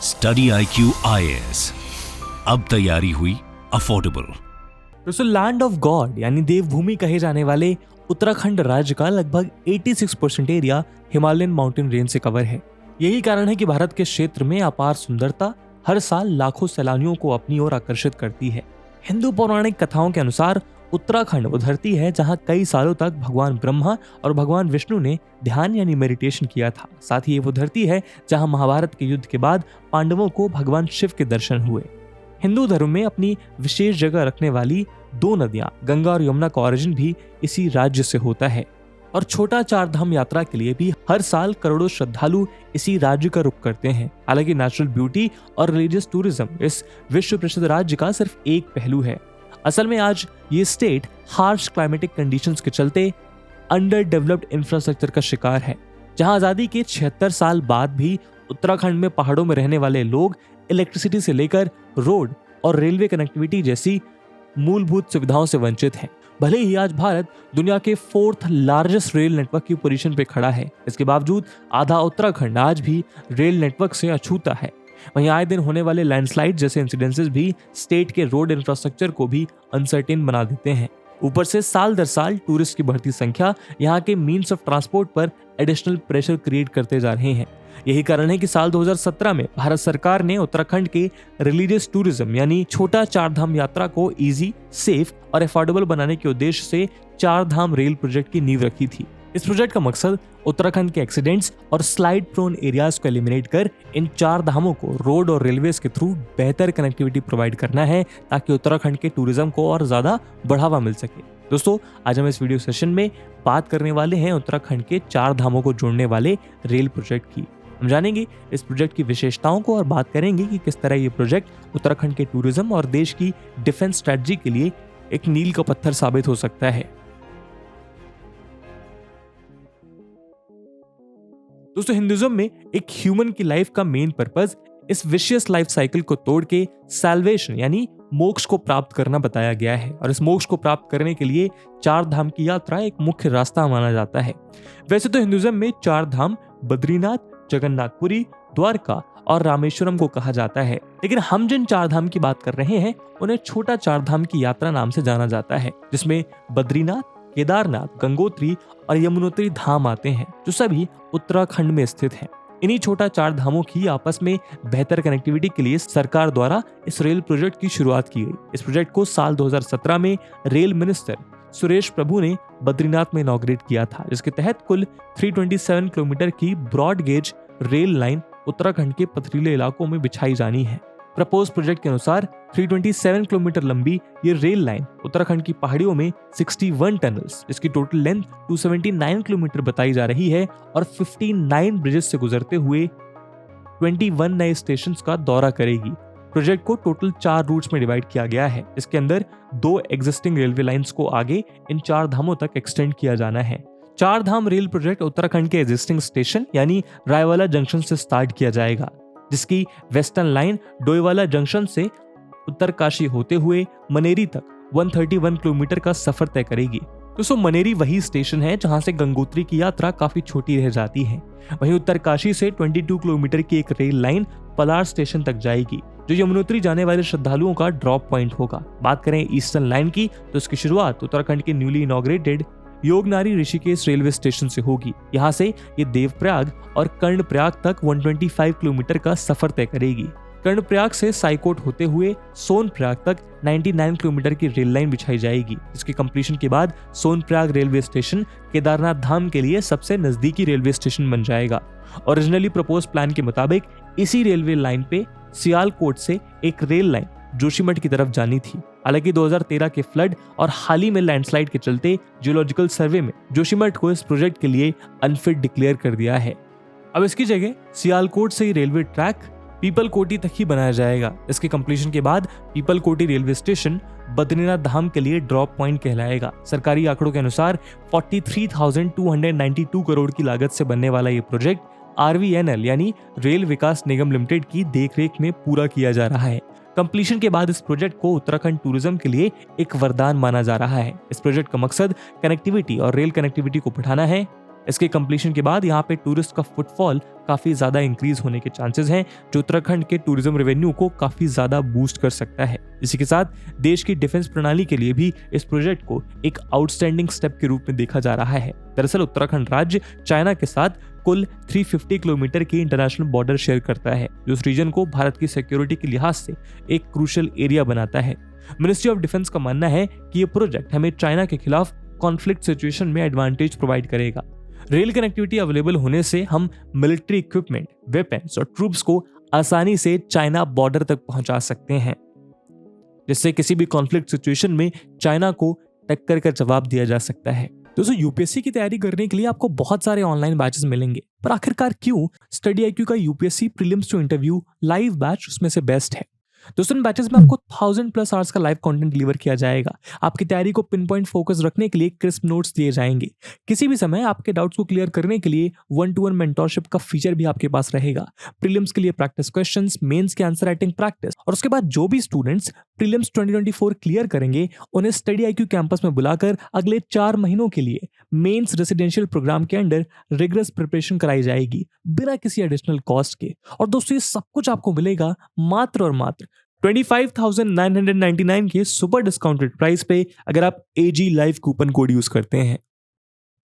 Study IQ IAS, अब तैयारी हुई अफोर्डेबल। दोस्तों, लैंड ऑफ गॉड यानी देवभूमि कहे जाने वाले उत्तराखंड राज्य का लगभग 86% एरिया हिमालयन माउंटेन रेंज से कवर है। यही कारण है कि भारत के क्षेत्र में अपार सुंदरता हर साल लाखों सैलानियों को अपनी ओर आकर्षित करती है। हिंदू पौराणिक कथाओं के अनुसार उत्तराखंड वो धरती है जहां कई सालों तक भगवान ब्रह्मा और भगवान विष्णु ने ध्यान यानी मेडिटेशन किया था। साथ ही ये वो धरती है जहां महाभारत के युद्ध के बाद पांडवों को भगवान शिव के दर्शन हुए। हिंदू धर्म में अपनी विशेष जगह रखने वाली दो नदियां गंगा और यमुना का ओरिजिन भी इसी राज्य से होता है और छोटा चार धाम यात्रा के लिए भी हर साल करोड़ों श्रद्धालु इसी राज्य का रुख करते हैं। हालांकि नेचुरल ब्यूटी और रिलीजियस टूरिज्म इस विश्व प्रसिद्ध राज्य का सिर्फ एक पहलू है। असल में आज ये स्टेट हार्श क्लाइमेटिक कंडीशंस के चलते अंडर डेवलप्ड इंफ्रास्ट्रक्चर का शिकार है, जहां आजादी के 76 साल बाद भी उत्तराखंड में पहाड़ों में रहने वाले लोग इलेक्ट्रिसिटी से लेकर रोड और रेलवे कनेक्टिविटी जैसी मूलभूत सुविधाओं से वंचित हैं। भले ही आज भारत दुनिया के 4th लार्जेस्ट रेल नेटवर्क की पोजीशन पे खड़ा है, इसके बावजूद आधा उत्तराखंड आज भी रेल नेटवर्क से अछूता है। वहीं आए दिन होने वाले लैंडस्लाइड जैसे इंसिडेंसेस भी स्टेट के रोड इंफ्रास्ट्रक्चर को भी अनसर्टेन बना देते हैं। ऊपर से साल दर साल टूरिस्ट की बढ़ती संख्या यहाँ के मीन्स ऑफ ट्रांसपोर्ट पर एडिशनल प्रेशर क्रिएट करते जा रहे हैं। यही कारण है कि साल 2017 में भारत सरकार ने उत्तराखंड के रिलीजियस टूरिज्म यानी छोटा चार धाम यात्रा को इजी, सेफ और अफोर्डेबल बनाने के उद्देश्य से चार धाम रेल प्रोजेक्ट की नींव रखी थी। इस प्रोजेक्ट का मकसद उत्तराखंड के एक्सीडेंट्स और स्लाइड प्रोन एरियाज को एलिमिनेट कर इन चार धामों को रोड और रेलवेज के थ्रू बेहतर कनेक्टिविटी प्रोवाइड करना है, ताकि उत्तराखंड के टूरिज्म को और ज्यादा बढ़ावा मिल सके। दोस्तों, आज हम इस वीडियो सेशन में बात करने वाले हैं उत्तराखंड के चार धामों को जोड़ने वाले रेल प्रोजेक्ट की। हम जानेंगे इस प्रोजेक्ट की विशेषताओं को और बात करेंगे कि किस तरह ये प्रोजेक्ट उत्तराखंड के टूरिज्म और देश की डिफेंस स्ट्रेटजी के लिए एक मील का पत्थर साबित हो सकता है। दोस्तों, हिंदुइज्म में एक ह्यूमन की लाइफ का मेन पर्पस इस विशियस लाइफ साइकिल को तोड़ के सैल्वेशन यानी मोक्ष को प्राप्त करना बताया गया है और इस मोक्ष को प्राप्त करने के लिए चार धाम की यात्रा एक मुख्य रास्ता माना जाता है। वैसे तो हिंदुइज्म में चार धाम बद्रीनाथ, जगन्नाथपुरी, द्वारका और रामेश्वरम को कहा जाता है, लेकिन हम जिन चार धाम की बात कर रहे हैं उन्हें छोटा चार धाम की यात्रा नाम से जाना जाता है, जिसमें बद्रीनाथ, केदारनाथ, गंगोत्री और यमुनोत्री धाम आते हैं, जो सभी उत्तराखंड में स्थित हैं। इन्हीं छोटा चार धामों की आपस में बेहतर कनेक्टिविटी के लिए सरकार द्वारा इस रेल प्रोजेक्ट की शुरुआत की गई। इस प्रोजेक्ट को साल 2017 में रेल मिनिस्टर सुरेश प्रभु ने बद्रीनाथ में इनॉग्रेट किया था, जिसके तहत कुल 327 किलोमीटर की broad gauge rail line Uttarakhand के पथरीले इलाकों में बिछाई जानी है। प्रपोज प्रोजेक्ट के अनुसार 327 किलोमीटर लंबी ये रेल लाइन उत्तराखंड की पहाड़ियों में 61 टनल्स, जिसकी टोटल लेंथ 279 किलोमीटर बताई जा रही है, और 59 ब्रिजेस से गुजरते हुए 21 नए स्टेशन का दौरा करेगी। प्रोजेक्ट को टोटल 4 रूट्स में डिवाइड किया गया है। इसके अंदर 2 एग्जिस्टिंग रेलवे लाइंस को आगे इन चार धामों तक एक्सटेंड किया जाना है। चार धाम रेल प्रोजेक्ट उत्तराखंड के एग्जिस्टिंग स्टेशन यानी रायवाला जंक्शन से स्टार्ट किया जाएगा, जिसकी वेस्टर्न लाइन डोईवाला जंक्शन से उत्तरकाशी होते हुए मनेरी तक 131 किलोमीटर का सफर तय करेगी। दोस्तों, मनेरी वही स्टेशन है जहां से गंगोत्री की यात्रा काफी छोटी रह जाती है। वहीं उत्तरकाशी से 22 किलोमीटर की एक रेल लाइन पलार स्टेशन तक जाएगी, जो यमुनोत्री जाने वाले श्रद्धालुओं का ड्रॉप पॉइंट होगा। बात करें ईस्टर्न लाइन की, तो इसकी शुरुआत उत्तराखंड के newly inaugurated Yognagari Rishikesh railway station से होगी। यहाँ से ये देवप्रयाग और कर्णप्रयाग तक 125 किलोमीटर का सफर तय करेगी। कर्णप्रयाग से साईकोट होते हुए सोनप्रयाग तक 99 किलोमीटर की रेल लाइन बिछाई जाएगी, जिसके कंप्लीशन के बाद सोनप्रयाग रेलवे स्टेशन केदारनाथ धाम के लिए सबसे नजदीकी रेलवे स्टेशन बन जाएगा। ओरिजिनली प्रपोज प्लान के मुताबिक इसी रेलवे लाइन पे सियालकोट से एक रेल लाइन जोशीमठ की तरफ जानी थी। हालांकि 2013 के फ्लड और हाल ही में लैंडस्लाइड के चलते जियोलॉजिकल सर्वे में जोशीमठ को इस प्रोजेक्ट के लिए अनफिट डिक्लेयर कर दिया है। अब इसकी जगह सियालकोट से ही रेलवे ट्रैक पीपलकोटी तक ही बनाया जाएगा। इसके कंप्लीशन के बाद पीपलकोटी रेलवे स्टेशन बद्रीनाथ धाम के लिए ड्रॉप पॉइंट कहलाएगा। सरकारी आंकड़ों के अनुसार 43,292 करोड़ की लागत से बनने वाला ये प्रोजेक्ट RVNL यानी रेल विकास निगम लिमिटेड की देखरेख में पूरा किया जा रहा है। कंप्लीशन के बाद इस प्रोजेक्ट को उत्तराखंड टूरिज्म के लिए एक वरदान माना जा रहा है। इस प्रोजेक्ट का मकसद कनेक्टिविटी और रेल कनेक्टिविटी को बढ़ाना है, इसके कंप्लीशन के बाद यहाँ पे टूरिस्ट का फुटफॉल काफी ज्यादा इंक्रीज होने के चांसेस हैं, जो उत्तराखंड के टूरिज्म रेवेन्यू को काफी ज्यादा बूस्ट कर सकता है। इसी के साथ देश की डिफेंस प्रणाली के लिए भी इस प्रोजेक्ट को एक आउटस्टैंडिंग स्टेप के रूप में देखा जा रहा है। दरअसल उत्तराखंड राज्य चाइना के साथ कुल 350 किलोमीटर की इंटरनेशनल बॉर्डर शेयर करता है, जो इस रीजन को भारत की सिक्योरिटी के लिहाज से एक क्रूशियल एरिया बनाता है। मिनिस्ट्री ऑफ डिफेंस का मानना है कि ये प्रोजेक्ट हमें चाइना के खिलाफ कॉन्फ्लिक्ट सिचुएशन में एडवांटेज प्रोवाइड करेगा। रेल कनेक्टिविटी अवेलेबल होने से हम मिलिट्री इक्विपमेंट, वेपन्स और ट्रूप्स को आसानी से चाइना बॉर्डर तक पहुंचा सकते हैं, जिससे किसी भी कॉन्फ्लिक्ट सिचुएशन में चाइना को टक्कर का जवाब दिया जा सकता है। दोस्तों, यूपीएससी की तैयारी करने के लिए आपको बहुत सारे ऑनलाइन बैचेस मिलेंगे, पर आखिरकार क्यों स्टडी IQ का UPSC prelims to interview live batch उसमें से बेस्ट है? दोस्तों, इन बैचेस में आपको 1000+ आवर्स का लाइव कंटेंट डिलीवर किया जाएगा। आपकी तैयारी को पिन पॉइंट फोकस रखने के लिए क्रिस्प नोट्स दिए जाएंगे। किसी भी समय आपके डाउट्स को क्लियर करने के लिए 1-to-1 मेंटोरशिप का फीचर भी आपके पास रहेगा। प्रीलिम्स के लिए प्रैक्टिस क्वेश्चंस, मेंस के आंसर राइटिंग प्रैक्टिस, और उसके बाद जो भी स्टूडेंट्स प्रीलिम्स 2024 क्लियर करेंगे उन्हें स्टडी IQ कैंपस में बुलाकर अगले 4 महीनों के लिए मेंस रेसिडेंशियल प्रोग्राम के अंडर रिगरस प्रिपरेशन कराई जाएगी बिना किसी एडिशनल कॉस्ट के। और दोस्तों, ये सब कुछ आपको मिलेगा मात्र और मात्र 25,999 के सुपर डिस्काउंटेड प्राइस पे, अगर आप AG live coupon code use करते हैं।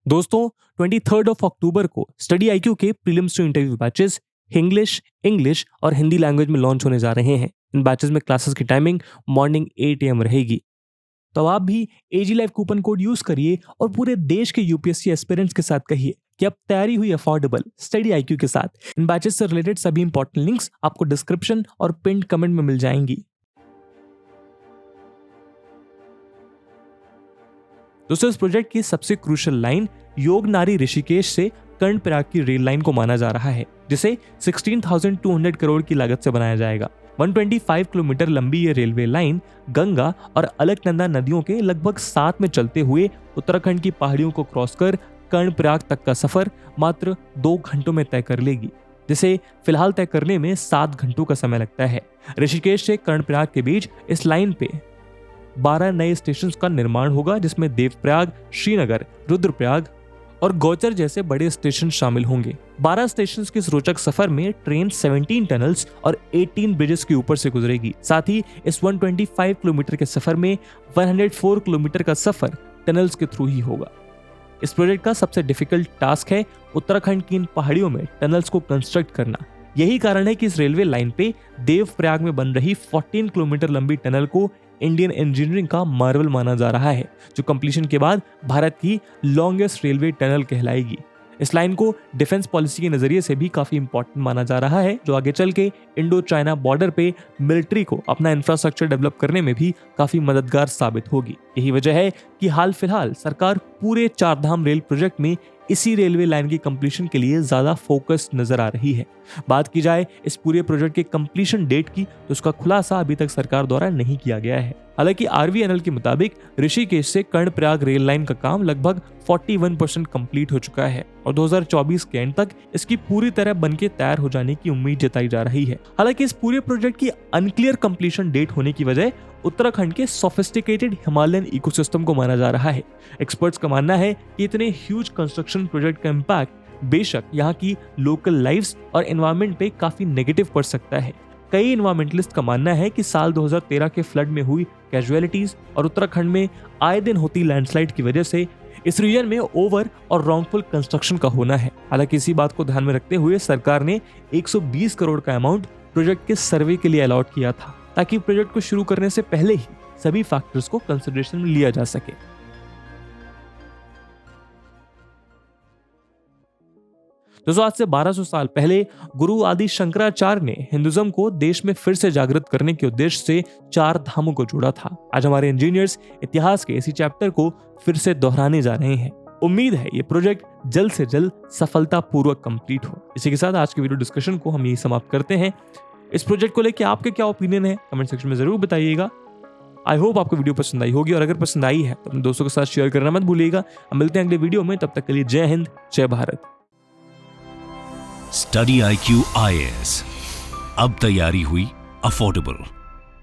दोस्तों, 23 अक्टूबर को स्टडी IQ के prelims to interview batches English और हिंदी लैंग्वेज में लॉन्च होने जा रहे हैं। इन बैचेस में क्लासेस की टाइमिंग मॉर्निंग 8 AM रहेगी। तो आप भी AG live coupon code use करिए और पूरे देश के यूपीएससी एस्पिरेंट्स के साथ कहिए कि अब तैयारी हुई अफोर्डेबल स्टडी IQ के साथ। इन बैचेस से रिलेटेड सभी इंपॉर्टेंट लिंक्स आपको डिस्क्रिप्शन और पिन्ड कमेंट में मिल जाएंगी। दोस्तों, इस प्रोजेक्ट की सबसे क्रूशियल लाइन योगनारी ऋषिकेश से कर्णप्रयाग की रेल लाइन को माना जा रहा है, जिसे 16,200 करोड़ की लागत से बनाया जाएगा। 125 किलोमीटर लंबी ये रेलवे लाइन गंगा और अलकनंदा नदियों के लगभग साथ में चलते हुए उत्तराखंड की पहाड़ियों को क्रॉस कर कर्णप्रयाग तक का सफर मात्र 2 घंटों में तय कर लेगी, जिसे फिलहाल तय करने में 7 घंटों का समय लगता है। ऋषिकेश से कर्णप्रयाग के बीच इस लाइन पे 12 नए स्टेशन का निर्माण होगा, जिसमें देवप्रयाग, श्रीनगर, रुद्रप्रयाग और गौचर जैसे बड़े स्टेशन शामिल होंगे। 12 स्टेशन के इस रोचक सफर में ट्रेन 17 टनल्स और 18 ब्रिजेस के ऊपर से गुजरेगी। साथ ही इस 125 किलोमीटर के सफर में 104 किलोमीटर का सफर टनल्स के थ्रू ही होगा। इस प्रोजेक्ट का सबसे डिफिकल्ट टास्क है उत्तराखंड की इन पहाड़ियों में टनल्स को कंस्ट्रक्ट करना। यही कारण है कि इस रेलवे लाइन पे देवप्रयाग में बन रही 14 किलोमीटर लंबी टनल को इंडियन इंजीनियरिंग का मार्वल माना जा रहा है, जो कंप्लीशन के बाद भारत की लॉन्गेस्ट रेलवे टनल कहलाएगी। इस लाइन को डिफेंस पॉलिसी के नजरिए से भी काफी इंपॉर्टेंट माना जा रहा है, जो आगे चल के इंडो चाइना बॉर्डर पे मिलिट्री को अपना इंफ्रास्ट्रक्चर डेवलप करने में भी काफी मददगार साबित होगी। यही वजह है कि हाल फिलहाल सरकार पूरे 4 धाम रेल प्रोजेक्ट में इसी रेलवे लाइन की कंप्लीशन के लिए ज्यादा फोकस नजर आ रही है। बात की जाए इस पूरे प्रोजेक्ट के कंप्लीशन डेट की, तो उसका खुलासा अभी तक सरकार द्वारा नहीं किया गया है। हालांकि RVNL के मुताबिक ऋषिकेश से कर्णप्रयाग रेल लाइन का काम लगभग 41% कंप्लीट हो चुका है और 2024 के एंड तक इसकी पूरी तरह बनके तैयार हो जाने की उम्मीद जताई जा रही है। हालांकि इस पूरे प्रोजेक्ट की अनक्लियर कंप्लीशन डेट होने की वजह उत्तराखंड के सोफिस्टिकेटेड हिमालयन इकोसिस्टम को माना जा रहा है। एक्सपर्ट्स का मानना है कि इतने ह्यूज कंस्ट्रक्शन प्रोजेक्ट का इम्पैक्ट बेशक यहाँ की लोकल लाइव्स और एनवायरनमेंट पे काफी नेगेटिव पड़ सकता है। कई एनवायरमेंटलिस्ट का मानना है कि साल 2013 के फ्लड में हुई कैजुअलिटीज और उत्तराखंड में आए दिन होती लैंडस्लाइड की वजह से इस रीजन में ओवर और रॉन्गफुल कंस्ट्रक्शन का होना है। हालांकि इसी बात को ध्यान में रखते हुए सरकार ने 120 करोड़ का अमाउंट प्रोजेक्ट के सर्वे के लिए अलॉट किया था, ताकि प्रोजेक्ट को शुरू करने से पहले ही सभी फैक्टर्स को कंसिडरेशन में लिया जा सके। दोस्तों, आज से 1200 साल पहले गुरु आदि शंकराचार्य ने हिंदुज्म को देश में फिर से जागृत करने के उद्देश्य से 4 धामों को जोड़ा था। आज हमारे इंजीनियर्स इतिहास के इसी चैप्टर को फिर से दोहराने जा रहे हैं। उम्मीद है ये प्रोजेक्ट जल्द से जल्द सफलतापूर्वक कंप्लीट हो। इसी के साथ आज के वीडियो डिस्कशन को हम यही समाप्त करते हैं। इस प्रोजेक्ट को लेकर आपके क्या ओपिनियन है, कमेंट सेक्शन में जरूर बताइएगा। आई होप आपको वीडियो पसंद आई होगी, और अगर पसंद आई है तो अपने दोस्तों के साथ शेयर करना मत भूलिएगा। हम मिलते हैं अगले वीडियो में, तब तक के लिए जय हिंद, जय भारत। स्टडी IQ IAS, अब तैयारी हुई अफोर्डेबल।